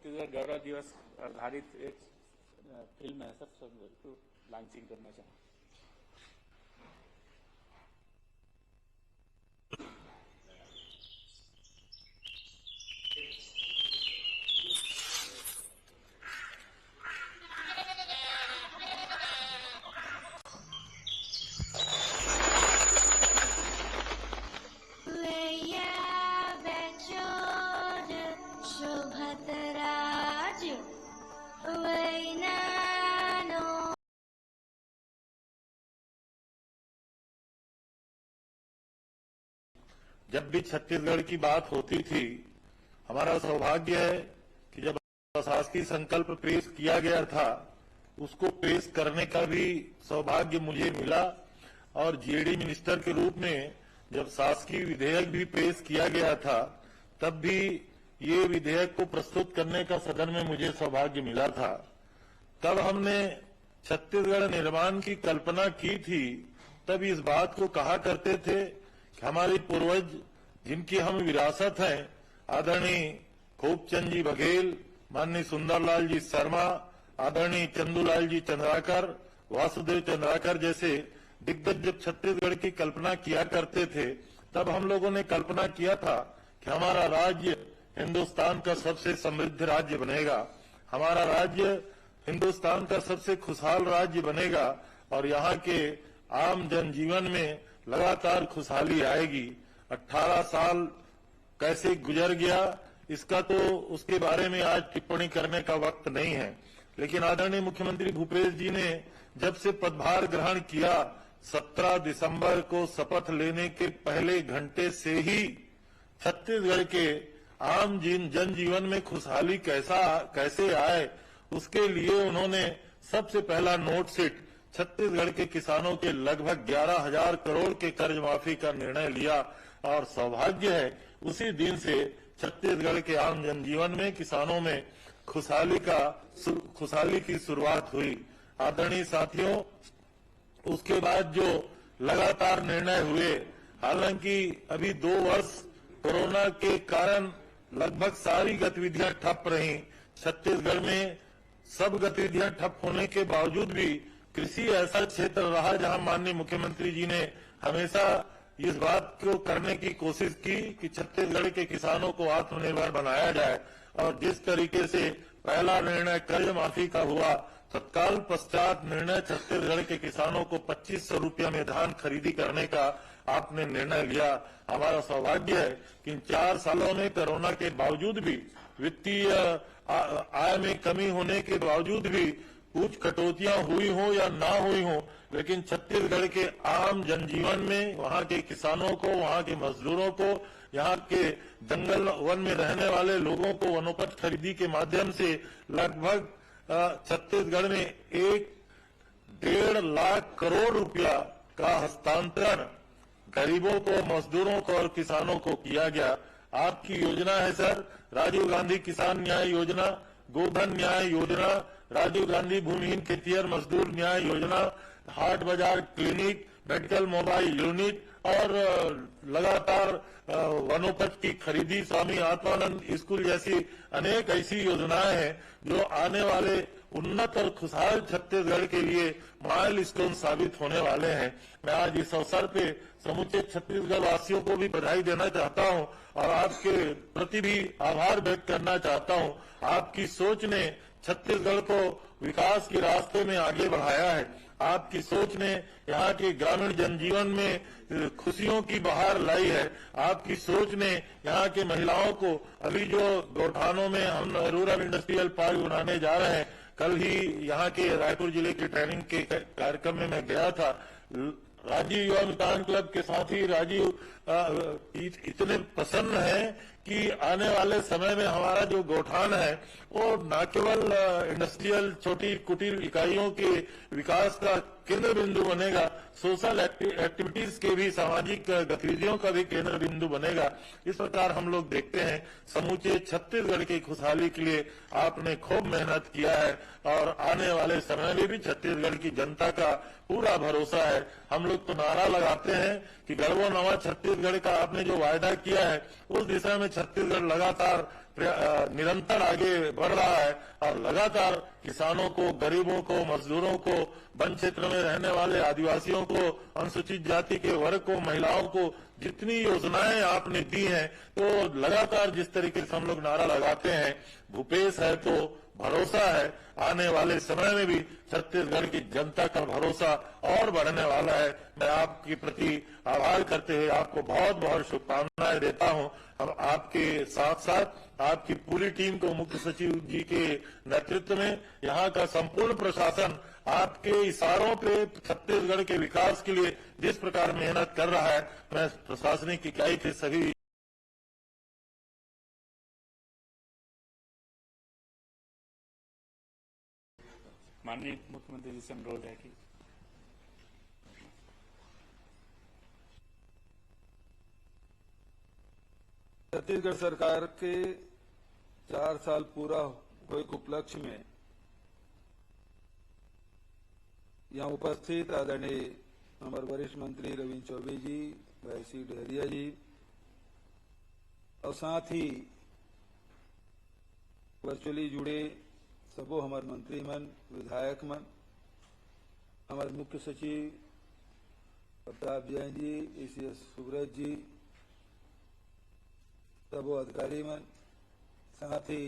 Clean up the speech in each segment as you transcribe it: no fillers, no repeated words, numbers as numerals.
छत्तीसगढ़ गौरव दिवस आधारित एक फिल्म है सर, सब लॉन्चिंग करना चाहूँ। जब भी छत्तीसगढ़ की बात होती थी, हमारा सौभाग्य है कि जब शासकीय संकल्प पेश किया गया था, उसको पेश करने का भी सौभाग्य मुझे मिला। और जीएडी मिनिस्टर के रूप में जब शासकीय विधेयक भी पेश किया गया था, तब भी ये विधेयक को प्रस्तुत करने का सदन में मुझे सौभाग्य मिला था। तब हमने छत्तीसगढ़ निर्माण की कल्पना की थी, तब इस बात को कहा करते थे कि हमारे पूर्वज जिनकी हम विरासत हैं, आदरणीय खूबचंद जी बघेल, माननीय सुंदरलाल जी शर्मा, आदरणीय चंदूलाल जी चंद्राकर, वासुदेव चंद्राकर जैसे दिग्गज जब छत्तीसगढ़ की कल्पना किया करते थे, तब हम लोगों ने कल्पना किया था कि हमारा राज्य हिंदुस्तान का सबसे समृद्ध राज्य बनेगा, हमारा राज्य हिंदुस्तान का सबसे खुशहाल राज्य बनेगा और यहाँ के आम जनजीवन में लगातार खुशहाली आएगी। 18 साल कैसे गुजर गया, इसका तो उसके बारे में आज टिप्पणी करने का वक्त नहीं है, लेकिन आदरणीय मुख्यमंत्री भूपेश जी ने जब से पदभार ग्रहण किया, 17 दिसंबर को शपथ लेने के पहले घंटे से ही छत्तीसगढ़ के आम जनजीवन में खुशहाली कैसे आए, उसके लिए उन्होंने सबसे पहला नोट सीट छत्तीसगढ़ के किसानों के लगभग 11,000 करोड़ के कर्ज माफी का निर्णय लिया। और सौभाग्य है उसी दिन से छत्तीसगढ़ के आम जनजीवन में, किसानों में खुशहाली की शुरुआत हुई। आदरणीय साथियों, उसके बाद जो लगातार निर्णय हुए, हालांकि अभी 2 वर्ष कोरोना के कारण लगभग सारी गतिविधियां ठप रही। छत्तीसगढ़ में सब गतिविधियां ठप होने के बावजूद भी कृषि ऐसा क्षेत्र रहा जहां माननीय मुख्यमंत्री जी ने हमेशा इस बात को करने की कोशिश की कि छत्तीसगढ़ के किसानों को आत्मनिर्भर बनाया जाए। और जिस तरीके से पहला निर्णय कर्ज माफी का हुआ, तत्काल पश्चात निर्णय छत्तीसगढ़ के किसानों को 2500 रुपया में धान खरीदी करने का आपने निर्णय लिया। हमारा सौभाग्य है कि इन 4 सालों में कोरोना के बावजूद भी, वित्तीय आय में कमी होने के बावजूद भी, कुछ कटौतियां हुई हो या ना हुई हो, लेकिन छत्तीसगढ़ के आम जनजीवन में, वहां के किसानों को, वहां के मजदूरों को, यहाँ के जंगल वन में रहने वाले लोगों को वनोपज खरीदी के माध्यम से लगभग छत्तीसगढ़ में 1.5 लाख करोड़ रुपया का हस्तांतरण गरीबों को, मजदूरों को और किसानों को किया गया। आपकी योजना है सर, राजीव गांधी किसान न्याय योजना, गोधन न्याय योजना, राजीव गांधी भूमिहीन खेतिहर मजदूर न्याय योजना, हाट बाजार क्लिनिक, मेडिकल मोबाइल यूनिट और लगातार वनोपज की खरीदी, स्वामी आत्मानंद स्कूल जैसी अनेक ऐसी योजनाएं हैं जो आने वाले उन्नत और खुशहाल छत्तीसगढ़ के लिए माइलस्टोन साबित होने वाले हैं। मैं आज इस अवसर पे समूचे छत्तीसगढ़ वासियों को भी बधाई देना चाहता हूं और आपके प्रति भी आभार व्यक्त करना चाहता हूं। आपकी सोच ने छत्तीसगढ़ को विकास के रास्ते में आगे बढ़ाया है। आपकी सोच ने यहाँ के ग्रामीण जनजीवन में खुशियों की बहार लाई है। आपकी सोच ने यहाँ के महिलाओं को, अभी जो गौठानों में हम रूरल इंडस्ट्रियल पार्क बनाने जा रहे हैं, कल ही यहाँ के रायपुर जिले के ट्रेनिंग के कार्यक्रम में मैं गया था, राजीव युवा मितान क्लब के साथी राजीव इतने प्रसन्न हैं कि आने वाले समय में हमारा जो गौठान है वो न केवल इंडस्ट्रियल छोटी कुटीर इकाइयों के विकास का केंद्र बिंदु बनेगा, सोशल एक्टिविटीज के भी, सामाजिक गतिविधियों का भी केंद्र बिंदु बनेगा। इस प्रकार हम लोग देखते हैं समूचे छत्तीसगढ़ की खुशहाली के लिए आपने खूब मेहनत किया है और आने वाले समय में भी छत्तीसगढ़ की जनता का पूरा भरोसा है। हम लोग तो नारा लगाते हैं कि गढ़वो नवा छत्तीसगढ़ का आपने जो वायदा किया है, उस दिशा में छत्तीसगढ़ लगातार निरंतर आगे बढ़ रहा है और लगातार किसानों को, गरीबों को, मजदूरों को, वन क्षेत्र में रहने वाले आदिवासियों को, अनुसूचित जाति के वर्ग को, महिलाओं को जितनी योजनाएं आपने दी हैं, तो लगातार जिस तरीके से हम लोग नारा लगाते हैं, भूपेश है तो भरोसा है, आने वाले समय में भी छत्तीसगढ़ की जनता का भरोसा और बढ़ने वाला है। मैं आपके प्रति आभार करते हुए आपको बहुत बहुत शुभकामनाएं देता हूं। हम आपके साथ साथ आपकी पूरी टीम को, मुख्य सचिव जी के नेतृत्व में यहाँ का संपूर्ण प्रशासन आपके इशारों पे छत्तीसगढ़ के विकास के लिए जिस प्रकार मेहनत कर रहा है, मैं प्रशासनिक इकाई के सभी माननीय मुख्यमंत्री जी से अनुरोध है कि छत्तीसगढ़ सरकार के 4 साल पूरा हुए के उपलक्ष्य में यहाँ उपस्थित आदरणीय हमारे वरिष्ठ मंत्री रविन्द्र चौबे जी, भाई सी डहरिया जी और साथ ही वर्चुअली जुड़े सबो हमारे मंत्री मन, विधायक मन, हमारे मुख्य सचिव प्रताप जैन जी, ECS सुब्रत जी, सबो अधिकारी मन, साथ ही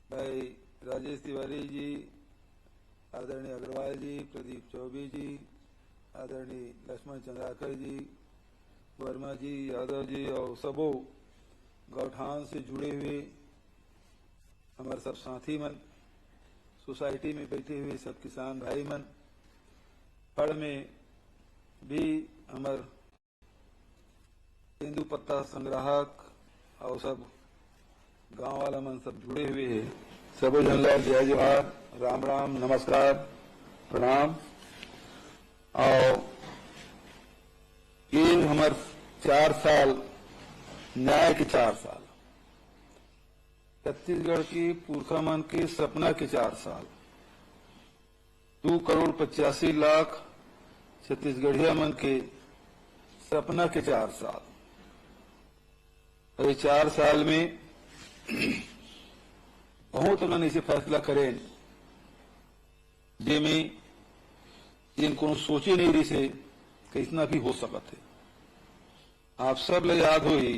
भाई राजेश तिवारी जी, आदरणीय अग्रवाल जी, प्रदीप चौबे जी, आदरणीय लक्ष्मण चंद्राकर जी, वर्मा जी, यादव जी और सबो गौठान से जुड़े हुए हमारे सब साथी मन, सोसाइटी में बैठे हुए सब किसान भाई मन, फड़ में भी हमारे तेंदू पत्ता संग्राहक और सब गांव वाला मन सब जुड़े हुए हैं। सबो जन ला जय जोहार, राम राम, नमस्कार, प्रणाम। और ये हमारे 4 साल न्याय के 4 साल, छत्तीसगढ़ की पुरखा मन के सपना के 4 साल, 2 करोड़ 85 लाख छत्तीसगढ़िया मन के सपना के 4 साल। और ये 4 साल में बहुत उन्होंने इसे फैसला करें जिनमें जिनको सोचे नहीं रही से कि इतना भी हो सकता है। आप सब ले याद हुई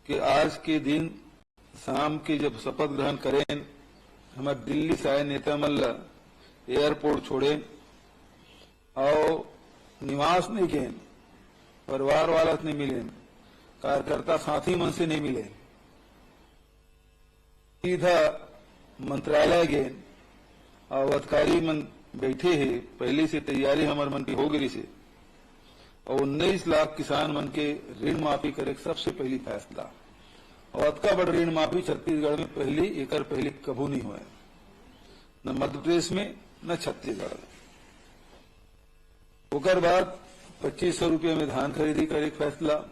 कि आज के दिन शाम के जब शपथ ग्रहण करें, हमारे दिल्ली से आए नेता मल्ल एयरपोर्ट छोड़े और निवास नहीं गए, परिवार वाला से नहीं मिले, कार्यकर्ता साथी मन से नहीं मिले, सीधा मंत्रालय गए और अधिकारी मन बैठे हैं। पहले से तैयारी हमारे मन की हो गई से और 19 लाख किसान मन के ऋण माफी करे सबसे पहली फैसला, और अतका बड़ ऋण माफी छत्तीसगढ़ में पहली कभू नहीं हुआ, न मध्य प्रदेश में न छत्तीसगढ़ में। ओकर बाद 2500 रुपये में धान खरीदी करे फैसला।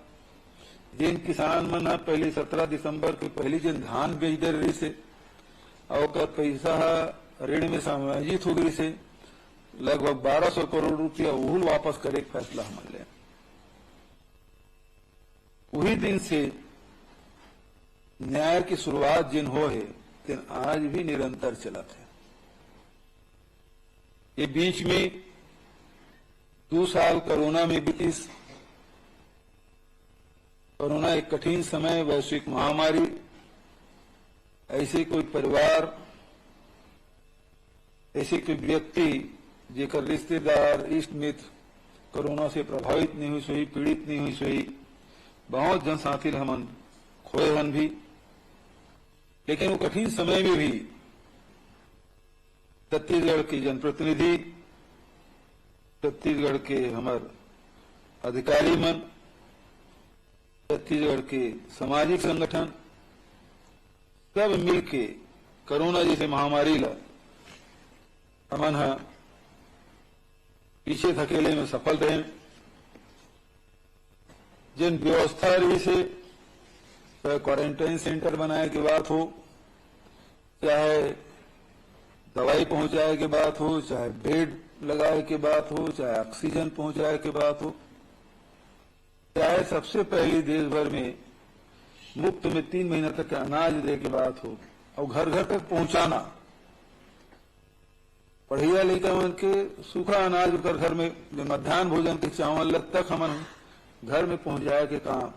जिन किसान मन पहले 17 दिसंबर के पहली जिन धान बेच दे रही से और ओकर पैसा ऋण में समायोजित हो गई से लगभग 1200 करोड़ रुपया उहुल वापस करे फैसला हमन ले। वही दिन से न्याय की शुरुआत जिन हो है तिन आज भी निरंतर चलत है। ये बीच में 2 साल कोरोना में बीतीस। कोरोना एक कठिन समय, वैश्विक महामारी, ऐसे कोई परिवार, ऐसे कोई व्यक्ति जेकर रिश्तेदार, इष्ट मित्र कोरोना से प्रभावित नहीं हुई सोई, पीड़ित नहीं हुई सोई, बहुत जन साथी हमन खोए हन भी। लेकिन वो कठिन समय में भी छत्तीसगढ़ की जनप्रतिनिधि, छत्तीसगढ़ के हमारे अधिकारी मन, छत्तीसगढ़ के सामाजिक संगठन सब मिलके कोरोना जैसे महामारी ला हमन पीछे धकेले में सफल रहे। जिन व्यवस्था रही से चाहे क्वारंटाइन सेंटर बनाए की बात हो, चाहे दवाई पहुंचाए की बात हो, चाहे बेड लगाए की बात हो, चाहे ऑक्सीजन पहुंचाए की बात हो, चाहे सबसे पहले देश भर में मुफ्त में 3 महीने तक के अनाज दे की बात हो और घर घर तक पहुंचाना, पढ़िया लेकर मन के सूखा अनाज कर घर में मध्यान्ह भोजन के चावल तक हम घर में पहुंच जाए के काम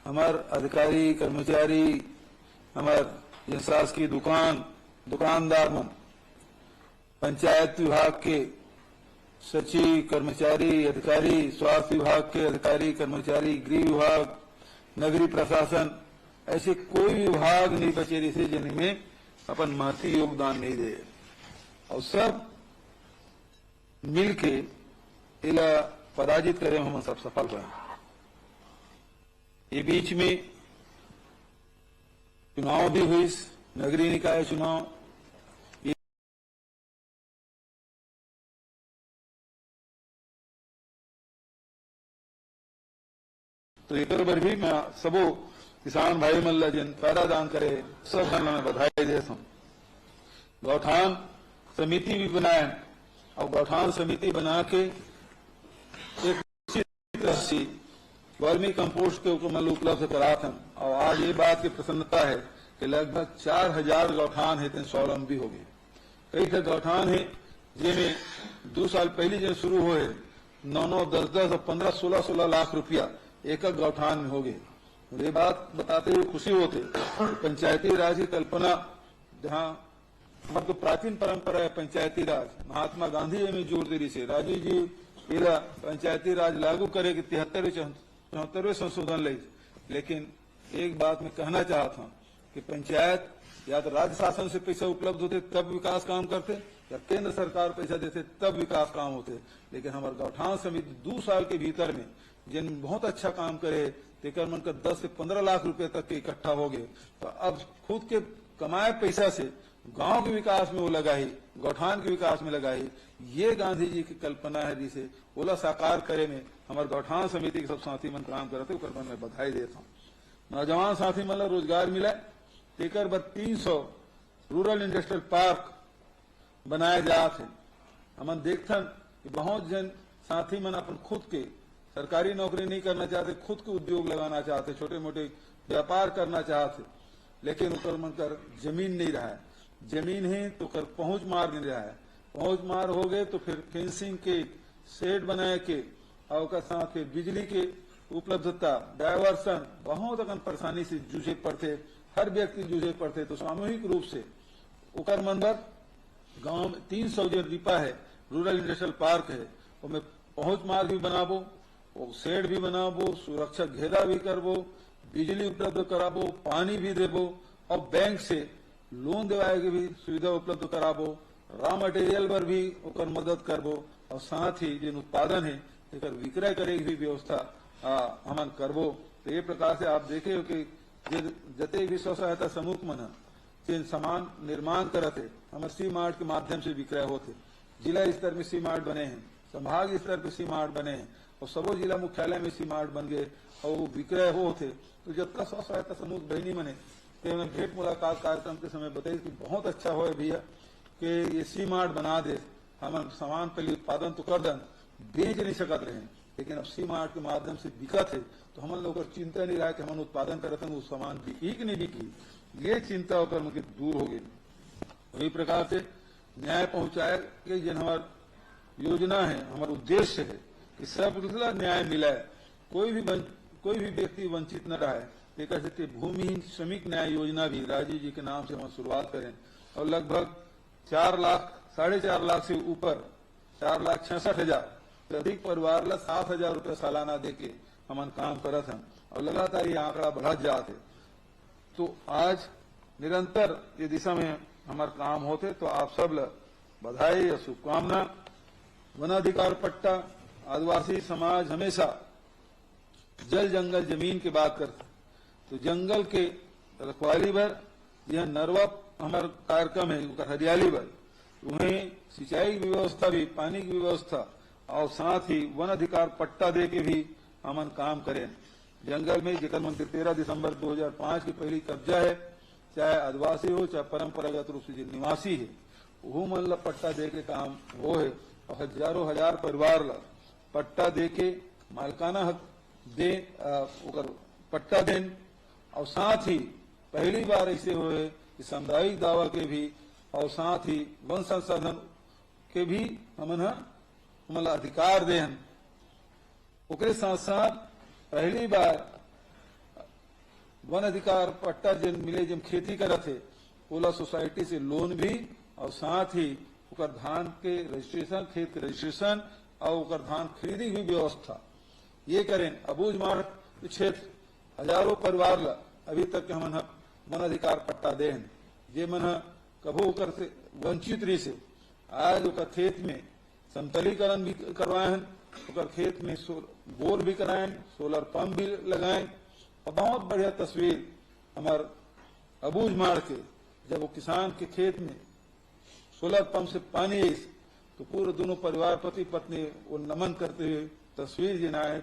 हमार अधिकारी कर्मचारी, हमार शासकीय दुकानदार मन, पंचायत विभाग के सचिव कर्मचारी अधिकारी, स्वास्थ्य विभाग के अधिकारी कर्मचारी, गृह विभाग, नगरीय प्रशासन, ऐसे कोई विभाग नहीं बचे जिसे जिनमें अपन महती योगदान नहीं दे और सब मिलके इला पराजित करें, हम सब सफल रहे। ये बीच में चुनाव भी हुई, नगरीय निकाय चुनाव, तो एक बार भी मैं सबो किसान भाई मल्ला जिन पैदा दान करे सब मन में बधाई दे। गौठान समिति भी बनाए और गौठान समिति बना के एक राशि वर्मी कंपोस्ट के ऊपर उपलब्ध करा था और आज ये बात की प्रसन्नता है कि लगभग 4000 गौठान है स्वावलंबी हो गए। कई ठे गौठान है जिनमें 2 साल पहले जो शुरू हुए 9-9, 10-10 और 15-16 लाख रुपया एक गौठान में हो गए। ये बात बताते हुए खुशी होते पंचायती राज की कल्पना, जहाँ हमारे तो प्राचीन परंपरा है पंचायती राज, महात्मा गांधी में जोर दे रही से राजीव जी पहला पंचायती राज लागू करे कि 73वें संशोधन ले। लेकिन एक बात मैं कहना चाहता हूँ कि पंचायत या तो राज्य शासन से पैसा उपलब्ध होते तब विकास काम करते या केंद्र सरकार पैसा देते तब विकास काम होते। लेकिन हमारे गौठान समिति 2 साल के भीतर में जिन बहुत अच्छा काम करे तेकर मन का 10 से 15 लाख रुपए तक के इकट्ठा हो गए। तो अब खुद के कमाए पैसा से गांव के विकास में वो लगाई, गौठान के विकास में लगाई। ये गांधी जी की कल्पना है जिसे ओला साकार करे में हमारे गौठान समिति के सब साथी मन काम करते मन में बधाई देता हूँ। नौजवान साथी मन रोजगार मिला तेकर बाद 300 रूरल इंडस्ट्रियल पार्क बनाए जाते। हम देखथन कि बहुत जन साथी मन अपन खुद के सरकारी नौकरी नहीं करना चाहते, खुद के उद्योग लगाना चाहते, छोटे मोटे व्यापार करना चाहते, लेकिन उकर मन कर जमीन नहीं रहा है। जमीन है तो कर पहुंच मार नहीं रहा है। पहुंच मार हो गए तो फिर फेंसिंग के शेड बनाए के और साथ फिर बिजली के उपलब्धता, डायवर्सन, बहुत अकन परेशानी से जूझे पड़ते, हर व्यक्ति जूझे पड़ते। तो सामूहिक रूप से उकर मंदर गांव में 300 जो रिपा है रूरल इंडस्ट्रियल पार्क है, उसमें पहुंच मार्ग भी बनाबो, वो शेड भी बनाबो, सुरक्षा घेरा भी करबो, बिजली उपलब्ध कराबो, पानी भी देबो और बैंक से लोन दिवाए की भी सुविधा उपलब्ध कराबो, रॉ मटेरियल पर भी ओकर मदद करबो और साथ ही जिन उत्पादन है एकर विक्रय करे की भी व्यवस्था हमन करबो। तो ये प्रकार से आप देखे हो कि जते भी स्व सहायता समूह मन जिन सामान निर्माण करते हमारे सी मार्ट के माध्यम से विक्रय होते। जिला स्तर में सी मार्ट बने हैं, संभाग स्तर पे सी मार्ट बने हैं और सबो जिला मुख्यालय में सी मार्ट बन गए और वो विक्रय होते। तो जब तक स्व सहायता समूह बहनी बने तो मैं भेंट मुलाकात कार्यक्रम के समय बताई कि बहुत अच्छा हो भैया कि ये सी मार्ट बना दे, हम सामान पहले उत्पादन तो कर दें, बेच नहीं सकते रहे, लेकिन अब सी मार्ट के माध्यम से बिकत है तो हम लोग चिंता नहीं रहा कि हम उत्पादन करते हैं वो सामान बिकी कि नहीं बिकी, ये चिंता होकर मुझे दूर हो गई। वही प्रकार से न्याय पहुंचाए कि जिन हमारी योजना है, हमारा उद्देश्य है कि सब न्याय मिला है, कोई भी व्यक्ति वंचित न रहा है। एक भूमिहीन श्रमिक न्याय योजना भी राजीव जी के नाम से हम शुरुआत करें और लगभग 4 लाख 4.5 लाख से ऊपर 4,66,000 से अधिक परिवार ला 7,000 रुपये सालाना देके हम काम करत हैं और लगातार ये आंकड़ा बढ़त जाते। तो आज निरंतर ये दिशा में हमारे काम होते। तो आप सब बधाई और शुभकामना। वनाधिकार पट्टा, आदिवासी समाज हमेशा जल जंगल जमीन की बात करते, तो जंगल के रखवाली भर यह नरवा हमारा कार्यक्रम है हरियाली भर, उन्हें सिंचाई की व्यवस्था भी, पानी की व्यवस्था और साथ ही वन अधिकार पट्टा दे के भी हम काम करें। जंगल में जिक्र मंत्री 13 दिसंबर 2005 की पहली कब्जा है, चाहे आदिवासी हो चाहे परंपरागत रूप से जो निवासी है वो मन ला पट्टा दे के काम वो है और हजारों हजार परिवार ला पट्टा दे के मालकाना हक दे पट्टा देन और साथ ही पहली बार ऐसे हुए कि सामुदायिक दावा के भी और साथ ही वन संसाधन के भी हमन अधिकार देहन। ओकरे साथ साथ पहली बार वन अधिकार पट्टा जिन मिले जिन खेती करत थे ओला सोसाइटी से लोन भी और साथ ही ओकर धान के रजिस्ट्रेशन, खेत के रजिस्ट्रेशन और ओकर धान खरीदी की व्यवस्था ये करें। अबूझ मार्ग क्षेत्र हजारों परिवार ला अभी तक हमन वन अधिकार पट्टा देहन, जे मन कभू ओकर से वंचित रही से आज ओकर खेत में समतलीकरण भी करवाएं, ओकर खेत में बोर भी कराएं, सोलर पंप भी लगाएं और बहुत बढ़िया तस्वीर हमार अबूझ मार के जब वो किसान के खेत में सोलर पंप से पानी आई तो पूरे दोनों परिवार पति पत्नी वो नमन करते हुए तस्वीर जिनाए